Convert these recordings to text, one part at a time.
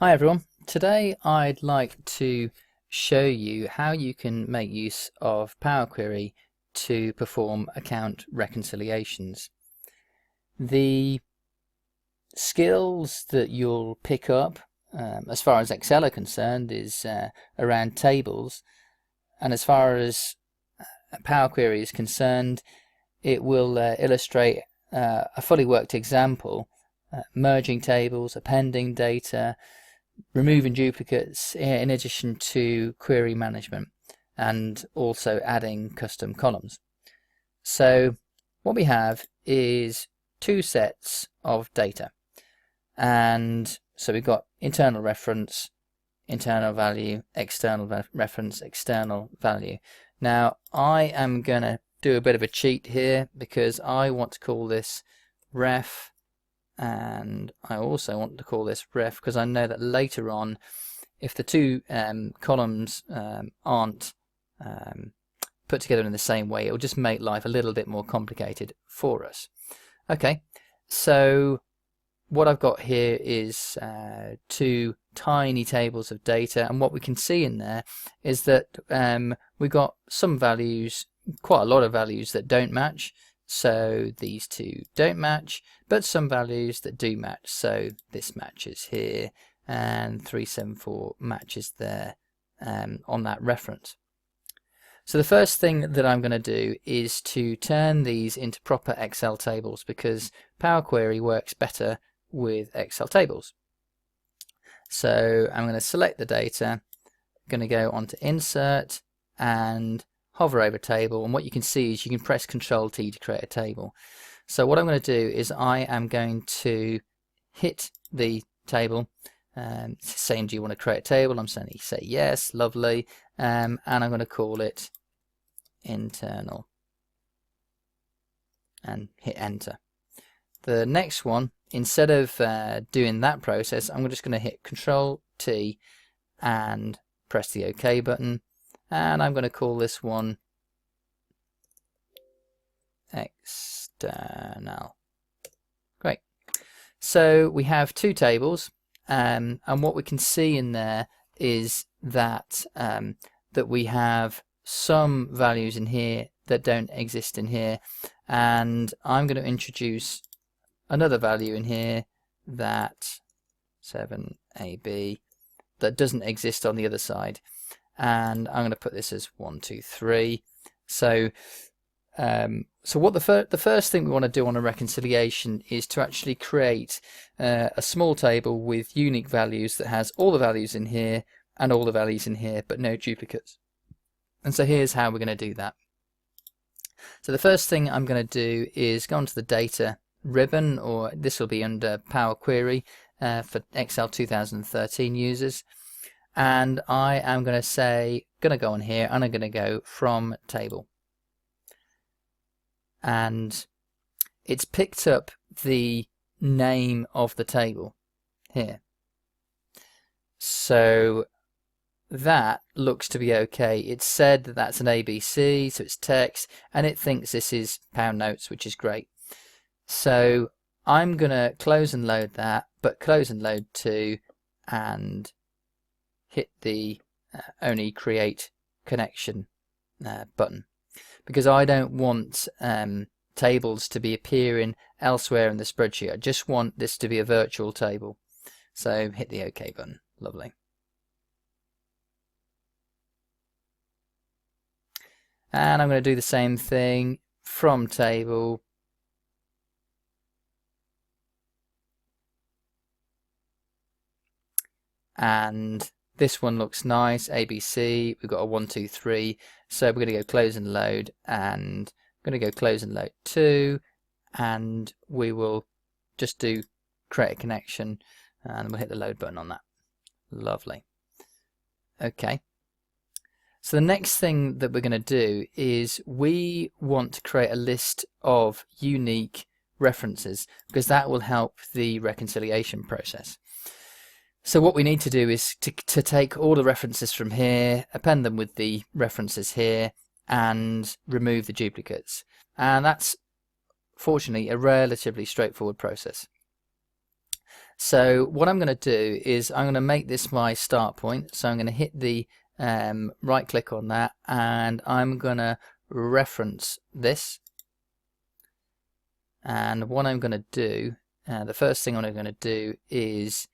Hi everyone, today I'd like to show you how you can make use of Power Query to perform account reconciliations. The skills that you'll pick up as far as Excel are concerned is around tables, and as far as Power Query is concerned, it will illustrate a fully worked example, merging tables, appending data, removing duplicates in addition to query management, and also adding custom columns. So what we have is two sets of data, and so we've got internal reference, internal value, external reference, external value. Now I am going to do a bit of a cheat here because I want to call this ref, and I also want to call this ref because I know that later on, if the two columns aren't put together in the same way, it will just make life a little bit more complicated for us. Okay, so what I've got here is two tiny tables of data, and what we can see in there is that we've got some values, quite a lot of values that don't match. So these two don't match, but some values that do match. So this matches here, and 374 matches there on that reference. So the first thing that I'm going to do is to turn these into proper Excel tables, because Power Query works better with Excel tables. So I'm going to select the data, I'm going to go onto Insert and hover over table, and what you can see is you can press Control T to create a table. So what I'm going to do is I am going to hit the table, saying do you want to create a table. I'm saying say yes, lovely, and I'm going to call it internal and hit enter. The next one, instead of doing that process, I'm just going to hit Control T and press the OK button. And I'm going to call this one external. Great. So we have two tables, and what we can see in there is that that we have some values in here that don't exist in here, and I'm going to introduce another value in here, that 7AB, that doesn't exist on the other side. And I'm going to put this as 1, 2, 3. So, what the first thing we want to do on a reconciliation is to actually create a small table with unique values that has all the values in here and all the values in here, but no duplicates. And so here's how we're going to do that. So the first thing I'm going to do is go onto the data ribbon, or this will be under Power Query for Excel 2013 users. And I am going to go on here, and I'm going to go from table. And it's picked up the name of the table here. So that looks to be okay. It said that that's an ABC, so it's text, and it thinks this is pound notes, which is great. So I'm going to close and load that, but close and load too, and hit the only create connection button, because I don't want tables to be appearing elsewhere in the spreadsheet. I just want this to be a virtual table. So hit the OK button. Lovely. And I'm going to do the same thing from table. And this one looks nice, ABC, we've got a 1, 2, 3, so we're going to go close and load, and I'm going to go close and load 2, and we will just do create a connection, and we'll hit the load button on that. Lovely. Okay. So the next thing that we're going to do is we want to create a list of unique references, because that will help the reconciliation process. So what we need to do is to take all the references from here, append them with the references here, and remove the duplicates. And that's fortunately a relatively straightforward process. So what I'm going to do is I'm going to make this my start point. So I'm going to hit the right click on that, and I'm going to reference this. And what I'm going to do, the first thing I'm going to do is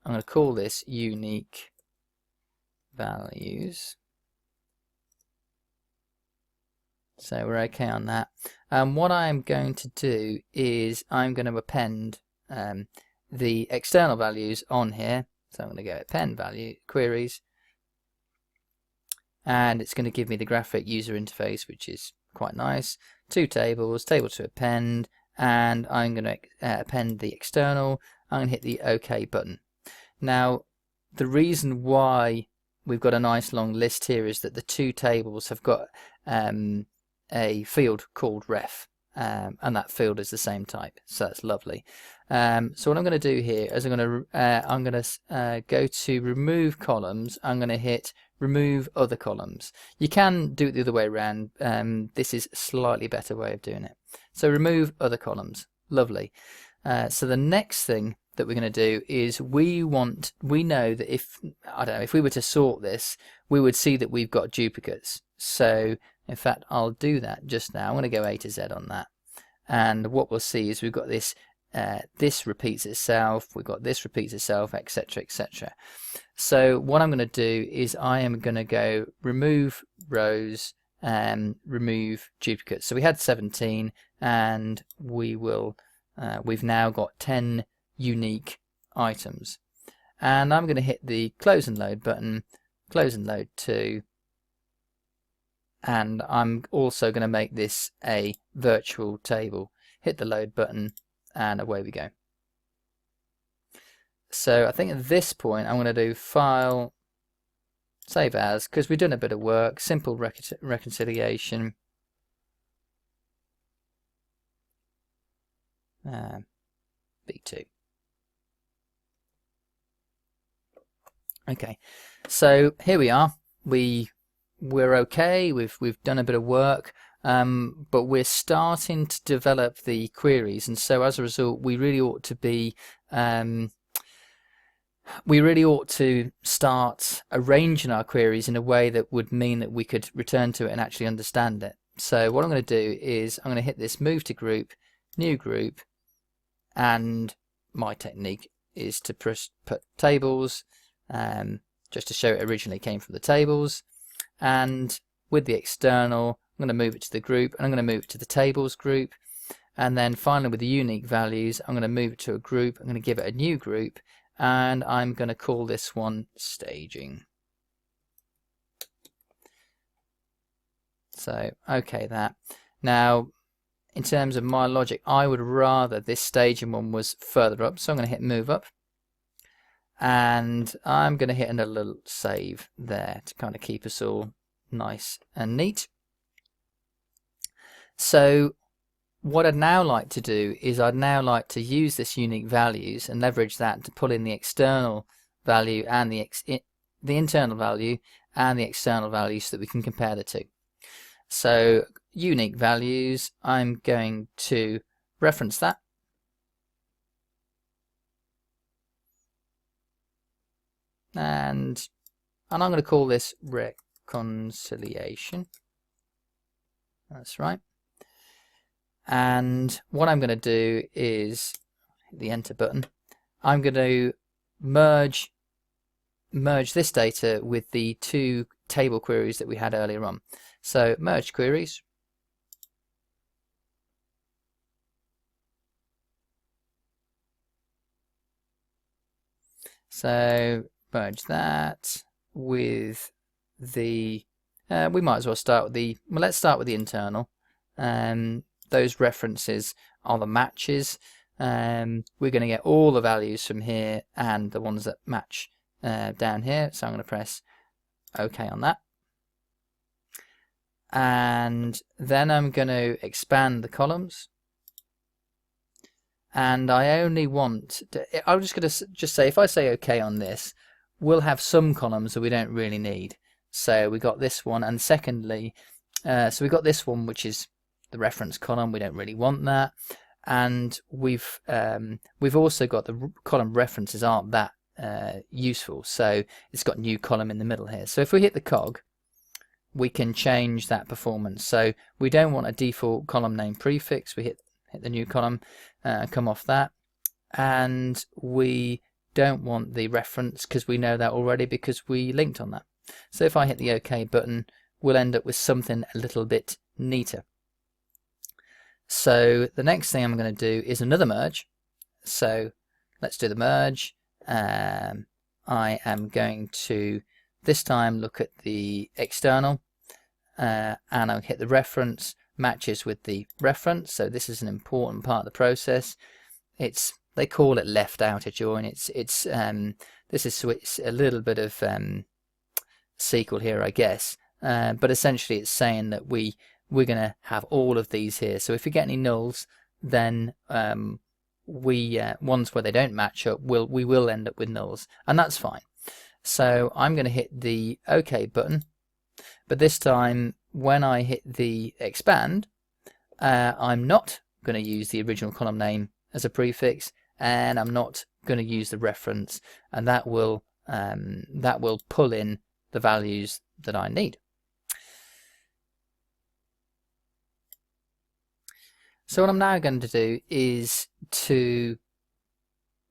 I'm going to call this unique values. So we're okay on that. What I'm going to do is I'm going to append the external values on here. So I'm going to go append value queries, and it's going to give me the graphic user interface, which is quite nice. Two tables, table to append, and I'm going to append the external. I'm going to hit the OK button. Now, the reason why we've got a nice long list here is that the two tables have got a field called ref, and that field is the same type, so that's lovely. So what I'm going to do here is I'm going to go to remove columns. I'm going to hit remove other columns. You can do it the other way around. This is a slightly better way of doing it. So remove other columns. Lovely. So the next thing that we're going to do is we know that if we were to sort this, we would see that we've got duplicates. So in fact, I'll do that just now. I'm going to go A to Z on that, and what we'll see is we've got this this repeats itself, we've got this repeats itself, etc, etc. So what I'm going to do is I am going to go remove rows and remove duplicates. So we had 17, and we've now got 10 unique items, and I'm going to hit the close and load button, close and load to, and I'm also going to make this a virtual table. Hit the load button, and away we go. So I think at this point I'm going to do file, save as, because we've done a bit of work, simple reconciliation. B2. Okay, so here we are. We're okay. We've done a bit of work, but we're starting to develop the queries, and so as a result, we really ought to start arranging our queries in a way that would mean that we could return to it and actually understand it. So what I'm going to do is I'm going to hit this move to group, new group, and my technique is to put tables, just to show it originally came from the tables. And with the external, I'm going to move it to the group, and I'm going to move it to the tables group. And then finally with the unique values, I'm going to move it to a group. I'm going to give it a new group, and I'm going to call this one staging. So, okay, that. Now, in terms of my logic, I would rather this staging one was further up, so I'm going to hit move up. And I'm going to hit another little save there to kind of keep us all nice and neat. So what I'd now like to do is I'd now like to use this unique values and leverage that to pull in the external value and the internal value and the external value so that we can compare the two. So unique values, I'm going to reference that. And I'm going to call this reconciliation. That's right. And what I'm going to do is hit the enter button. I'm going to merge this data with the two table queries that we had earlier on. So merge queries. So merge that with the we might as well start with the let's start with the internal. Those references are the matches. We're going to get all the values from here and the ones that match down here, so I'm going to press OK on that, and then I'm going to expand the columns. And I only want to, I'm just going to say, if I say OK on this, we'll have some columns that we don't really need. So we got this one, and secondly, so we got this one, which is the reference column. We don't really want that. and we've also got the column references aren't that useful, so it's got new column in the middle here. So if we hit the cog, we can change that performance. So we don't want a default column name prefix. We hit the new column, come off that, and we don't want the reference because we know that already because we linked on that. So if I hit the OK button, we'll end up with something a little bit neater. So the next thing I'm going to do is another merge. So let's do the merge. I am going to this time look at the external, and I'll hit the reference matches with the reference. So this is an important part of the process. They call it left outer join. This is a little bit of SQL here, I guess, but essentially it's saying that we're going to have all of these here. So if we get any nulls, then ones where they don't match up, we will end up with nulls, and that's fine. So I'm going to hit the OK button, but this time when I hit the expand, I'm not going to use the original column name as a prefix, and I'm not going to use the reference, and that will pull in the values that I need. So what I'm now going to do is to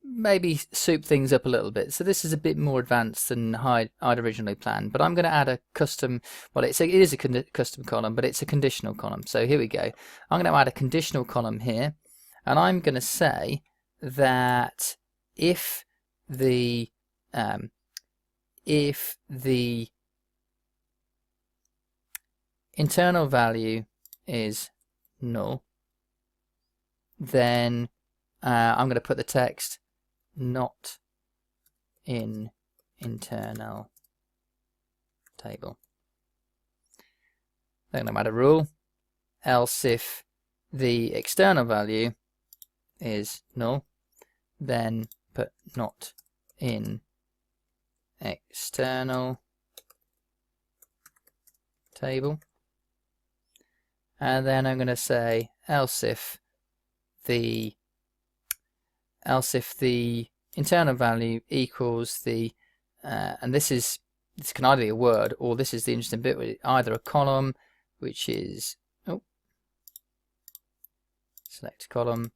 maybe soup things up a little bit. So this is a bit more advanced than I'd originally planned, but I'm going to add a custom, well, it is a custom column, but it's a conditional column. So here we go. I'm going to add a conditional column here, and I'm going to say that if the internal value is null, then I'm going to put the text not in internal table. Then I'm going to add a rule, else if the external value is null, then put not in external table. And then I'm going to say else if the internal value equals the and this can either be a word, or this is the interesting bit, either a column, which is select column.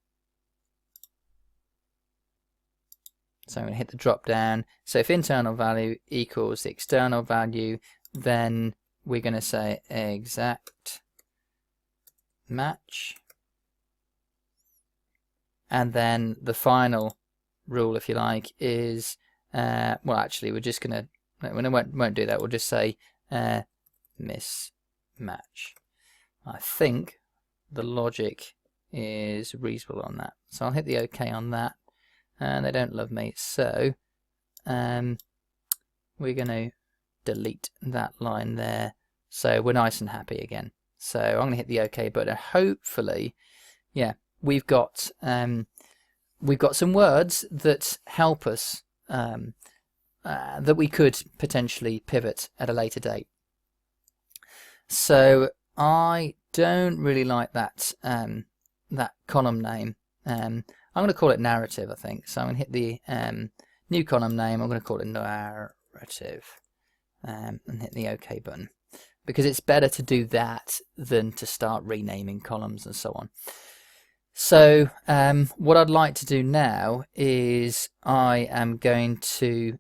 So I'm going to hit the drop down. So if internal value equals the external value, then we're going to say exact match. And then the final rule, if you like, is well, actually, we're just going to, we won't do that. We'll just say mismatch. I think the logic is reasonable on that. So I'll hit the OK on that, and they don't love me. So we're going to delete that line there. So we're nice and happy again. So I'm going to hit the OK button. Hopefully, yeah, we've got some words that help us, that we could potentially pivot at a later date. So I don't really like that that column name. I'm going to call it narrative, I think. So I'm going to hit the new column name. I'm going to call it narrative, and hit the OK button, because it's better to do that than to start renaming columns and so on. So what I'd like to do now is I am going to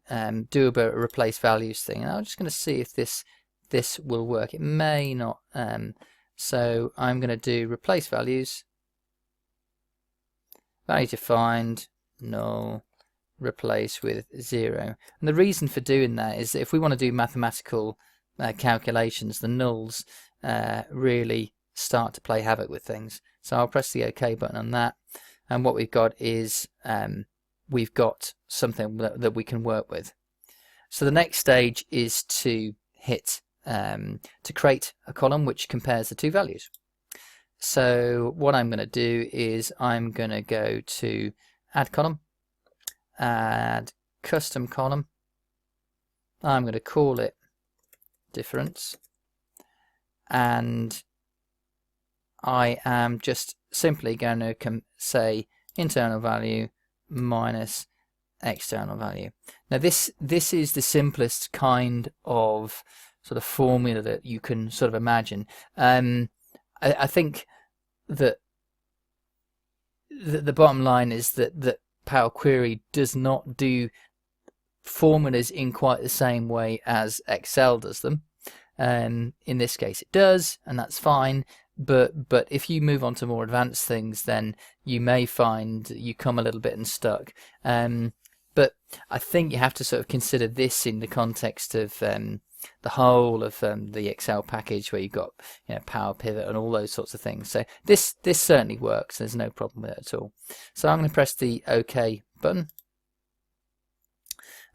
do a bit of a replace values thing, and I'm just going to see if this will work. It may not. So I'm going to do replace values, value defined, null, replace with 0. And the reason for doing that is that if we want to do mathematical calculations, the nulls really start to play havoc with things. So I'll press the OK button on that, and what we've got is we've got something that we can work with. So the next stage is to hit to create a column which compares the two values. So what I'm going to do is I'm going to go to add column, add custom column. I'm going to call it difference, and I am just simply going to say internal value minus external value. Now this is the simplest kind of sort of formula that you can sort of imagine. I think that the bottom line is that Power Query does not do formulas in quite the same way as Excel does them. In this case it does, and that's fine, but if you move on to more advanced things, then you may find you come a little bit unstuck. But I think you have to sort of consider this in the context of the whole of the Excel package, where you've got, you know, Power Pivot and all those sorts of things. So this certainly works. There's no problem with it at all. So I'm going to press the OK button,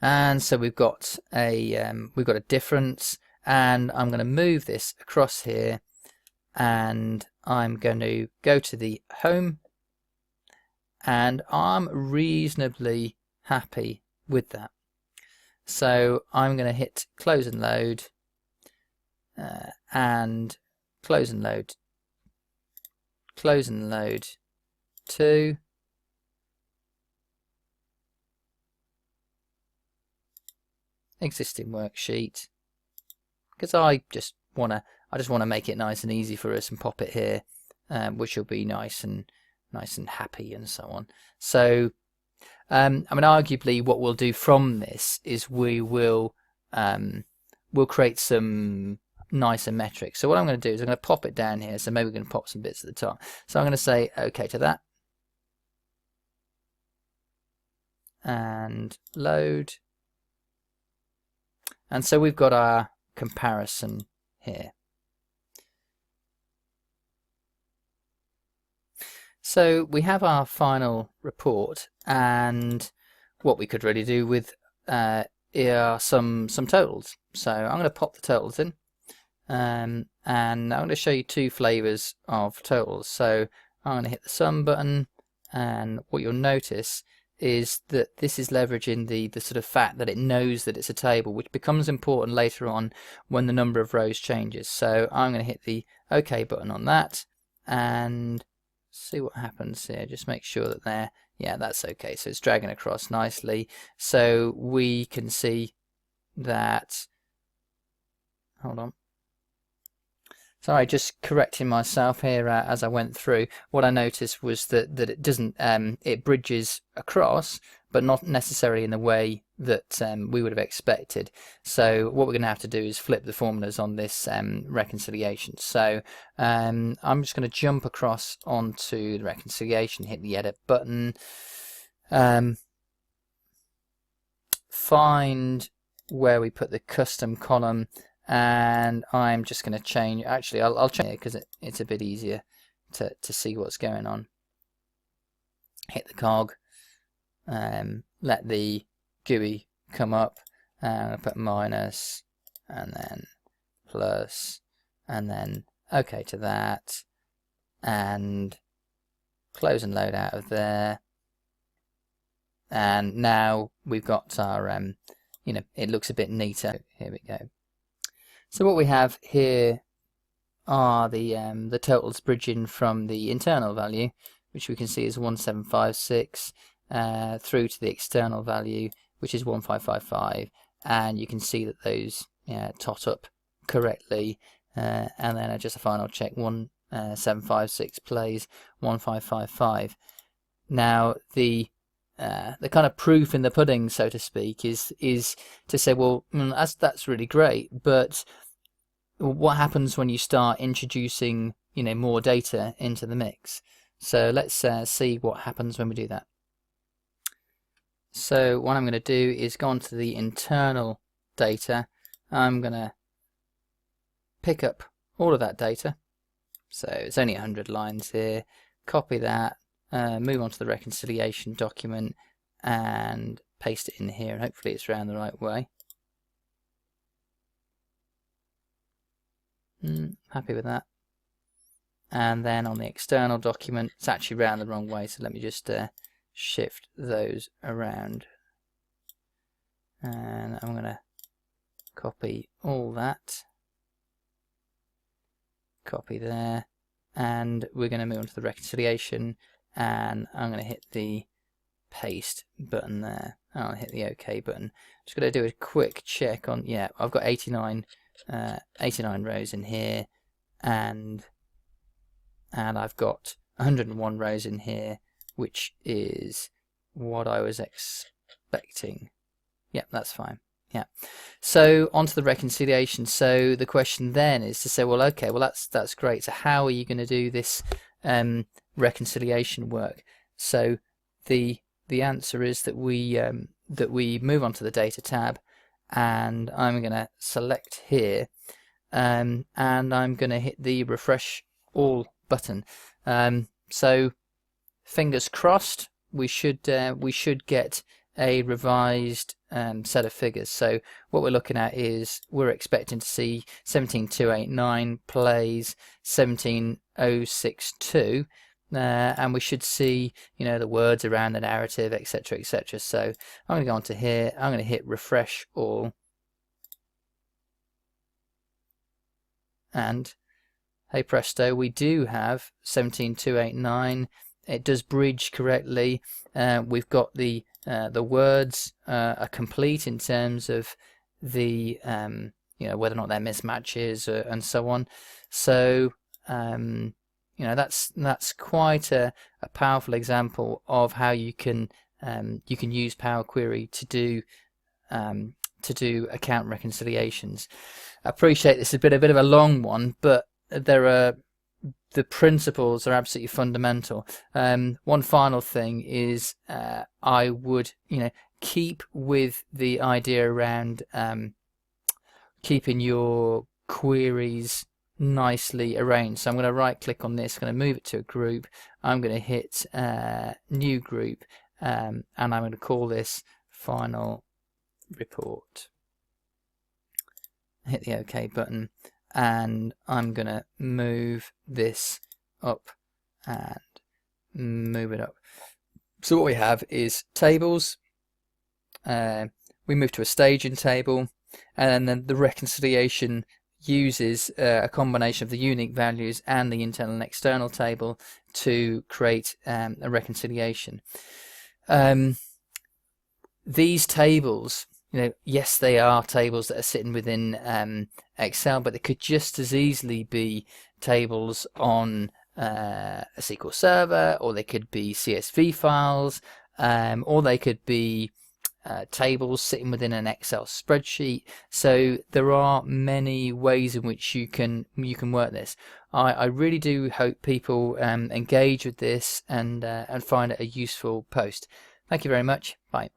and so we've got a difference, and I'm going to move this across here, and I'm going to go to the home, and I'm reasonably happy with that. So I'm going to hit close and load, and close and load 2, existing worksheet, because I just want to make it nice and easy for us and pop it here, which will be nice and happy and so on. So I mean, arguably what we'll do from this is we'll create some nicer metrics. So what I'm going to do is I'm going to pop it down here, so maybe we're going to pop some bits at the top. So I'm going to say OK to that, and load, and so we've got our comparison here. So we have our final report, and what we could really do with are some totals. So I'm going to pop the totals in, and I'm going to show you two flavors of totals. So I'm going to hit the sum button, and what you'll notice is that this is leveraging the sort of fact that it knows that it's a table, which becomes important later on when the number of rows changes. So I'm going to hit the OK button on that, and see what happens here. Just make sure that there, yeah, that's okay. So it's dragging across nicely. So we can see that, hold on. Sorry, just correcting myself here as I went through. What I noticed was that it doesn't, it bridges across, but not necessarily in the way that we would have expected. So what we're going to have to do is flip the formulas on this reconciliation. So I'm just going to jump across onto the reconciliation, hit the edit button, find where we put the custom column, and I'm just going to change. Actually, I'll change it because it's a bit easier to see what's going on. Hit the cog, let the GUI come up, and I'll put minus, and then plus, and then OK to that, and close and load out of there. And now we've got our, you know, it looks a bit neater. Here we go. So what we have here are the totals bridging from the internal value, which we can see is 1756, through to the external value, which is 1555, and you can see that those tot up correctly, and then just a final check, 1756 plays 1555. Now the kind of proof in the pudding, so to speak, is to say, well, that's really great, but what happens when you start introducing, you know, more data into the mix? So let's see what happens when we do that. So what I'm going to do is go on to the internal data. I'm going to pick up all of that data. So it's only 100 lines here. Copy that, move on to the reconciliation document, and paste it in here, and hopefully it's around the right way. Happy with that. And then on the external document, it's actually round the wrong way, so let me just shift those around, and I'm going to copy all that, copy there, and we're going to move on to the reconciliation, and I'm going to hit the paste button there. I'll hit the OK button. Just going to do a quick check on, yeah, I've got 89 rows in here, and I've got 101 rows in here, which is what I was expecting. Yep, that's fine. Yeah. So onto the reconciliation. So the question then is to say, well, okay, well that's great. So how are you going to do this reconciliation work? So the answer is that we move on to the data tab, and I'm going to select here, and I'm going to hit the refresh all button. So fingers crossed, we should get a revised set of figures. So what we're looking at is we're expecting to see 17289 plays 17062, and we should see, you know, the words around the narrative, etc., etc. So I'm going to go onto here, I'm going to hit refresh all, and hey presto, we do have 17289. It does bridge correctly. We've got the words are complete in terms of the you know, whether or not they're mismatches and so on. So you know, that's quite a powerful example of how you can use Power Query to do account reconciliations. I appreciate this has been a bit of a long one, but the principles are absolutely fundamental. One final thing is I would, you know, keep with the idea around keeping your queries nicely arranged. So I'm going to right click on this, going to move it to a group. I'm going to hit new group, and I'm going to call this final report. Hit the OK button, and I'm going to move this up and move it up. So what we have is tables. We move to a staging table, and then the reconciliation uses a combination of the unique values and the internal and external table to create a reconciliation. These tables, you know, yes, they are tables that are sitting within Excel, but they could just as easily be tables on a SQL server, or they could be CSV files, or they could be tables sitting within an Excel spreadsheet. So there are many ways in which you can work this. I really do hope people engage with this and find it a useful post. Thank you very much. Bye.